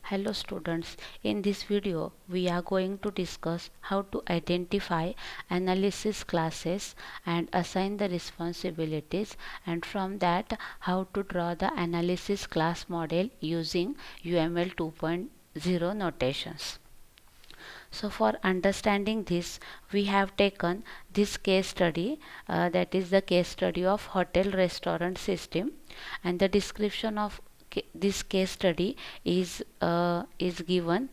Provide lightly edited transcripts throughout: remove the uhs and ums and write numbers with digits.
Hello students, in this video we are going to discuss how to identify analysis classes and assign the responsibilities, and from that how to draw the analysis class model using UML 2.0 notations. So for understanding this, we have taken this case study, that is the case study of hotel restaurant system, and the description of this case study is given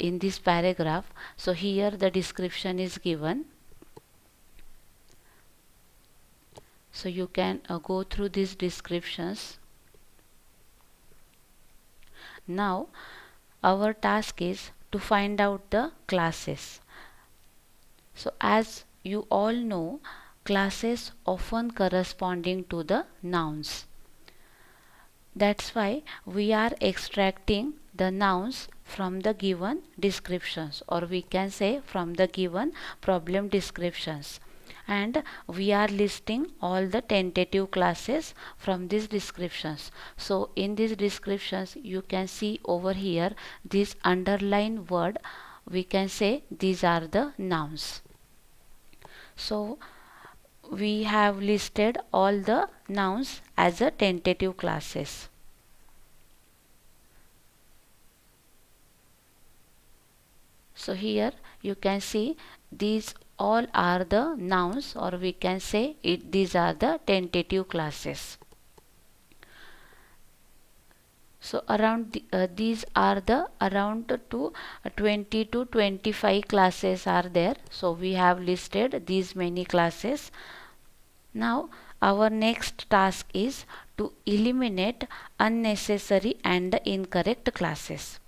in this paragraph. So here the description is given. So you can go through these descriptions. Now our task is to find out the classes. So as you all know, classes often corresponding to the nouns. That's why we are extracting the nouns from the given descriptions, or we can say from the given problem descriptions, and we are listing all the tentative classes from these descriptions. So in these descriptions you can see over here this underlined word, we can say these are the nouns. So we have listed all the nouns as a tentative classes. So here you can see these all are the nouns, or we can say these are the tentative classes. So these are the around 20 to 25 classes are there. So we have listed these many classes. Now our next task is to eliminate unnecessary and incorrect classes.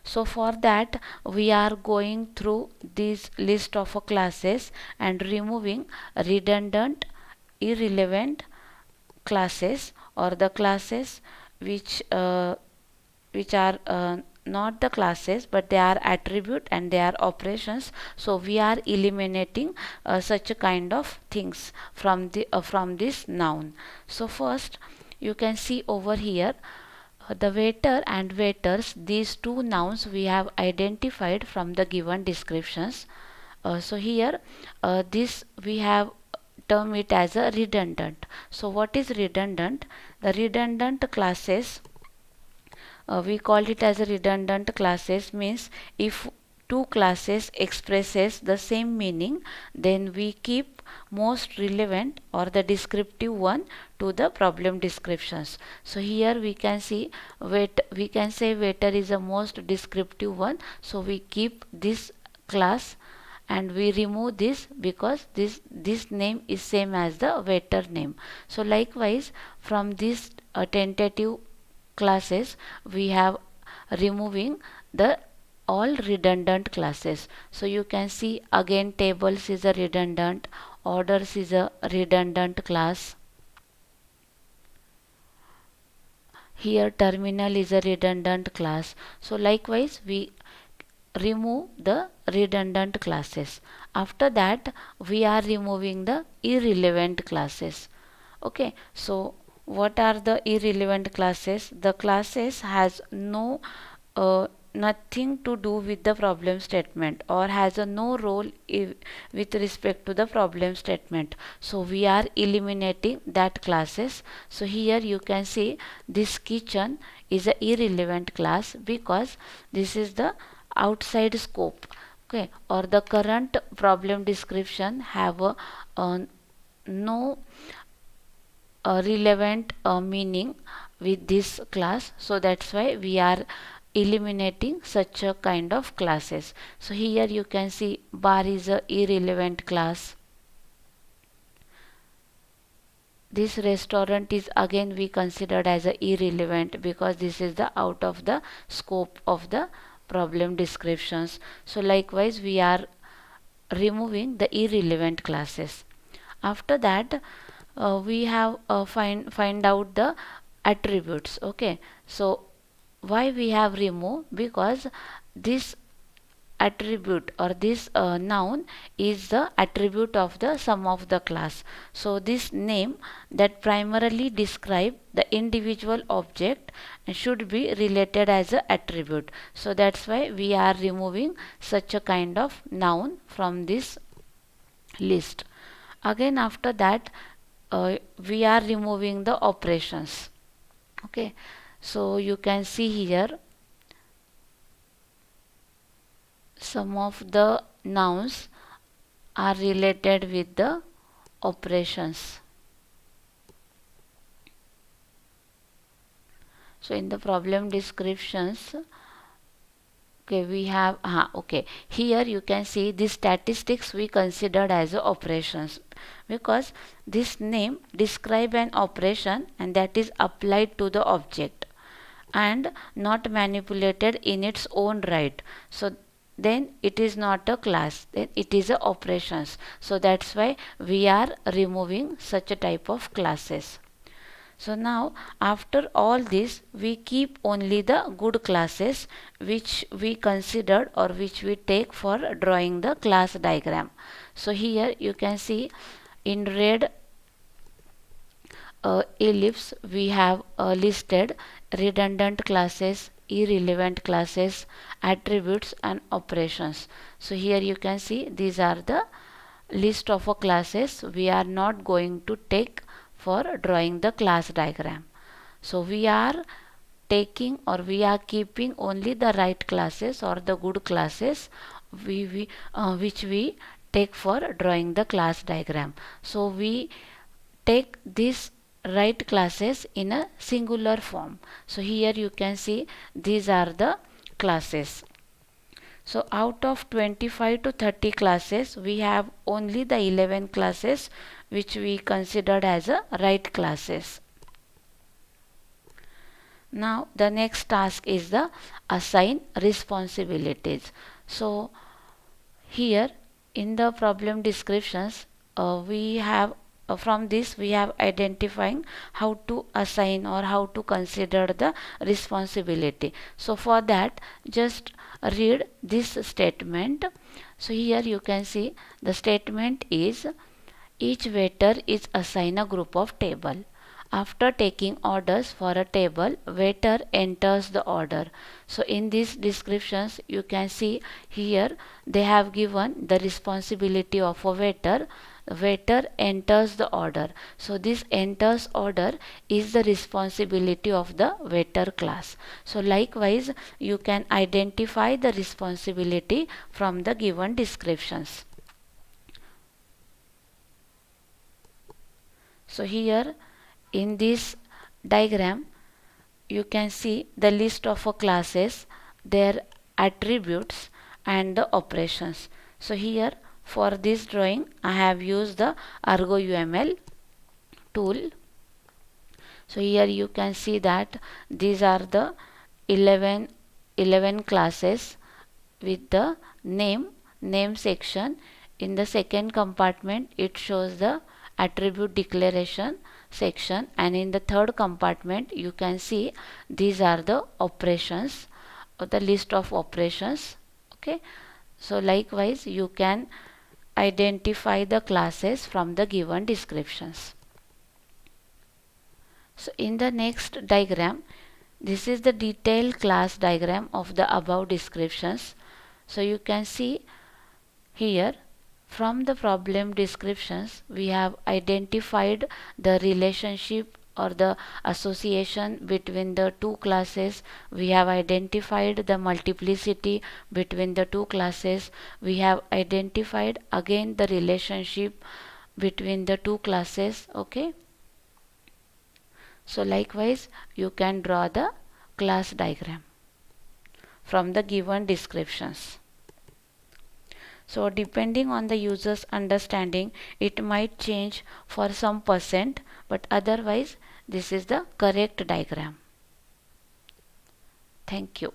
So for that we are going through this list of classes and removing redundant, irrelevant classes, or the classes which which are not the classes but they are attribute and they are operations. So we are eliminating such a kind of things from this noun. So first you can see over here the waiter and waiters, these two nouns we have identified from the given descriptions. So here this we have term it as a redundant. So what is redundant? The redundant classes, we call it as a redundant classes means if two classes expresses the same meaning, then we keep most relevant or the descriptive one to the problem descriptions. So here we can see we can say waiter is the most descriptive one, so we keep this class and we remove this because this name is same as the waiter name. So likewise from this tentative classes we have removing the all redundant classes. So you can see again tables is a redundant, orders is a redundant class, here terminal is a redundant class. So likewise we remove the redundant classes. After that we are removing the irrelevant classes. Okay, so what are the irrelevant classes? The classes has no nothing to do with the problem statement or has a no role with respect to the problem statement. So we are eliminating that classes. So here you can see this kitchen is a irrelevant class because this is the outside scope. Okay, or the current problem description have a no relevant meaning with this class, so that's why we are eliminating such a kind of classes. So here you can see bar is a irrelevant class, this restaurant is again we considered as a irrelevant because this is the out of the scope of the problem descriptions. So likewise we are removing the irrelevant classes. After that we have find out the attributes. Okay, so why we have removed? Because this attribute or this noun is the attribute of the sum of the class. So this name that primarily describe the individual object should be related as a attribute. So that's why we are removing such a kind of noun from this list. Again after that we are removing the operations. Okay, so you can see here some of the nouns are related with the operations. So in the problem descriptions, okay, we have okay, here you can see the statistics we considered as operations, because this name describe an operation and that is applied to the object and not manipulated in its own right. So then it is not a class, then it is a operations. So that's why we are removing such a type of classes. So now after all this we keep only the good classes which we considered or which we take for drawing the class diagram. So here you can see in red ellipse we have listed redundant classes, irrelevant classes, attributes and operations. So here you can see these are the list of classes we are not going to take for drawing the class diagram. So we are taking or we are keeping only the right classes or the good classes which we take for drawing the class diagram. So we take these right classes in a singular form. So here you can see these are the classes. So out of 25 to 30 classes we have only the 11 classes which we considered as a right classes. Now the next task is the assign responsibilities. So here in the problem descriptions we have from this we have identifying how to assign or how to consider the responsibility. So for that just read this statement. So here you can see the statement is each waiter is assigned a group of table. After taking orders for a table, waiter enters the order. So in these descriptions you can see here they have given the responsibility of a waiter. Waiter enters the order. So this enters order is the responsibility of the waiter class. So likewise you can identify the responsibility from the given descriptions. So here in this diagram you can see the list of classes, their attributes and the operations. So here for this drawing I have used the ArgoUML tool. So here you can see that these are the 11 classes with the name section. In the second compartment it shows the attribute declaration section, and in the third compartment you can see these are the operations or the list of operations. Okay, so likewise you can identify the classes from the given descriptions. So in the next diagram, this is the detailed class diagram of the above descriptions. So you can see here from the problem descriptions we have identified the relationship or the association between the two classes. We have identified the multiplicity between the two classes. We have identified again the relationship between the two classes. Okay, so likewise you can draw the class diagram from the given descriptions. So depending on the user's understanding it might change for some percent, but otherwise this is the correct diagram. Thank you.